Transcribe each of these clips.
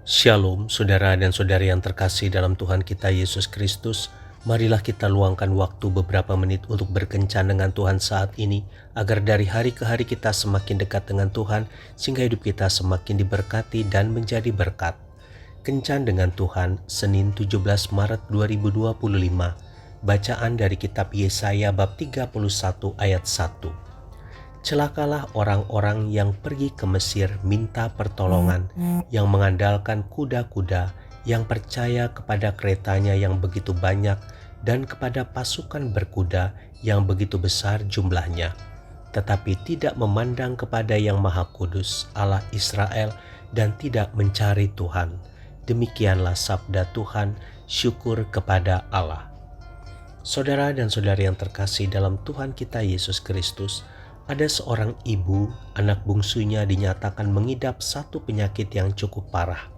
Shalom, saudara dan saudari yang terkasih dalam Tuhan kita Yesus Kristus. Marilah kita luangkan waktu beberapa menit untuk berkencan dengan Tuhan saat ini, agar dari hari ke hari kita semakin dekat dengan Tuhan, sehingga hidup kita semakin diberkati dan menjadi berkat. Kencan dengan Tuhan, Senin 17 Maret 2025. Bacaan dari kitab Yesaya bab 31 ayat 1. Celakalah orang-orang yang pergi ke Mesir minta pertolongan, yang mengandalkan kuda-kuda, yang percaya kepada keretanya yang begitu banyak, dan kepada pasukan berkuda yang begitu besar jumlahnya, tetapi tidak memandang kepada Yang Maha Kudus, Allah Israel, dan tidak mencari Tuhan. Demikianlah sabda Tuhan, syukur kepada Allah. Saudara dan saudari yang terkasih dalam Tuhan kita Yesus Kristus, ada seorang ibu, anak bungsunya dinyatakan mengidap satu penyakit yang cukup parah.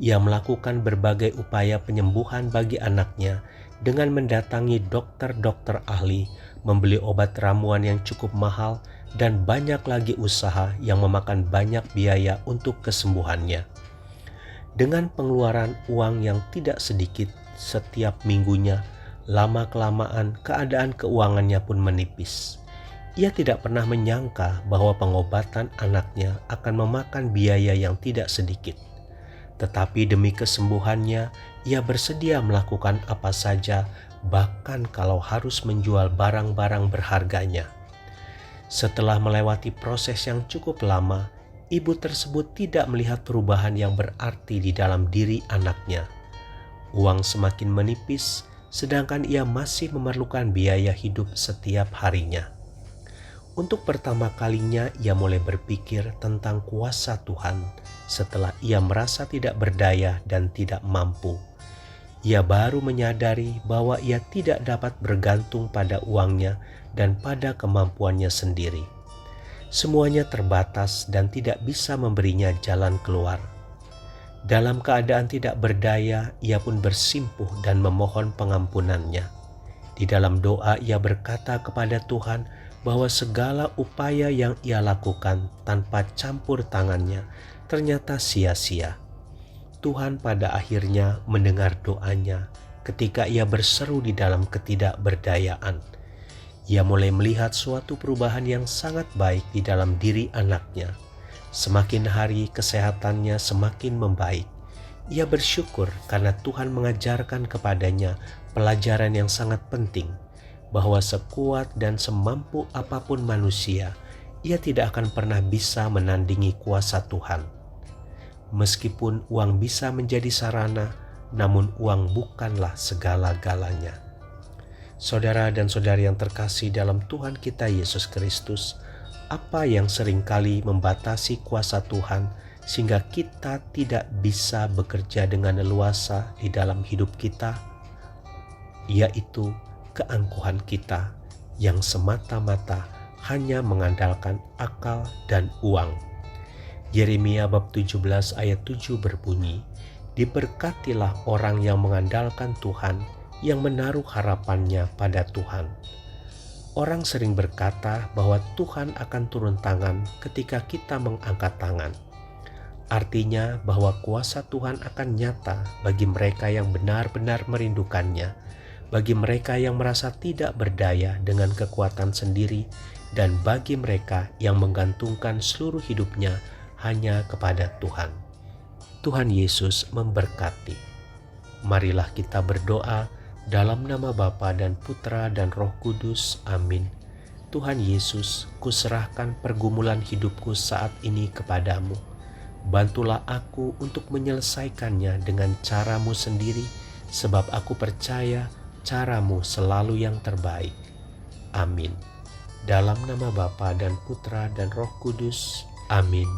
Ia melakukan berbagai upaya penyembuhan bagi anaknya dengan mendatangi dokter-dokter ahli, membeli obat ramuan yang cukup mahal, dan banyak lagi usaha yang memakan banyak biaya untuk kesembuhannya. Dengan pengeluaran uang yang tidak sedikit setiap minggunya, lama-kelamaan keadaan keuangannya pun menipis. Ia tidak pernah menyangka bahwa pengobatan anaknya akan memakan biaya yang tidak sedikit. Tetapi demi kesembuhannya, ia bersedia melakukan apa saja, bahkan kalau harus menjual barang-barang berharganya. Setelah melewati proses yang cukup lama, ibu tersebut tidak melihat perubahan yang berarti di dalam diri anaknya. Uang semakin menipis, sedangkan ia masih memerlukan biaya hidup setiap harinya. Untuk pertama kalinya ia mulai berpikir tentang kuasa Tuhan setelah ia merasa tidak berdaya dan tidak mampu. Ia baru menyadari bahwa ia tidak dapat bergantung pada uangnya dan pada kemampuannya sendiri. Semuanya terbatas dan tidak bisa memberinya jalan keluar. Dalam keadaan tidak berdaya, ia pun bersimpuh dan memohon pengampunannya. Di dalam doa ia berkata kepada Tuhan bahwa segala upaya yang ia lakukan tanpa campur tangannya ternyata sia-sia. Tuhan pada akhirnya mendengar doanya ketika ia berseru di dalam ketidakberdayaan. Ia mulai melihat suatu perubahan yang sangat baik di dalam diri anaknya. Semakin hari kesehatannya semakin membaik. Ia bersyukur karena Tuhan mengajarkan kepadanya pelajaran yang sangat penting, bahwa sekuat dan semampu apapun manusia, ia tidak akan pernah bisa menandingi kuasa Tuhan. Meskipun uang bisa menjadi sarana, namun uang bukanlah segala-galanya. Saudara dan saudari yang terkasih dalam Tuhan kita Yesus Kristus, apa yang seringkali membatasi kuasa Tuhan sehingga kita tidak bisa bekerja dengan leluasa di dalam hidup kita, yaitu keangkuhan kita yang semata-mata hanya mengandalkan akal dan uang. Yeremia bab 17 ayat 7 berbunyi, "Diberkatilah orang yang mengandalkan Tuhan, yang menaruh harapannya pada Tuhan." Orang sering berkata bahwa Tuhan akan turun tangan ketika kita mengangkat tangan. Artinya bahwa kuasa Tuhan akan nyata bagi mereka yang benar-benar merindukannya, bagi mereka yang merasa tidak berdaya dengan kekuatan sendiri, dan bagi mereka yang menggantungkan seluruh hidupnya hanya kepada Tuhan. Tuhan Yesus memberkati. Marilah kita berdoa dalam nama Bapa dan Putra dan Roh Kudus. Amin. Tuhan Yesus, kuserahkan pergumulan hidupku saat ini kepadamu. Bantulah aku untuk menyelesaikannya dengan caramu sendiri, sebab aku percaya caramu selalu yang terbaik. Amin. Dalam nama Bapa dan Putra dan Roh Kudus. Amin.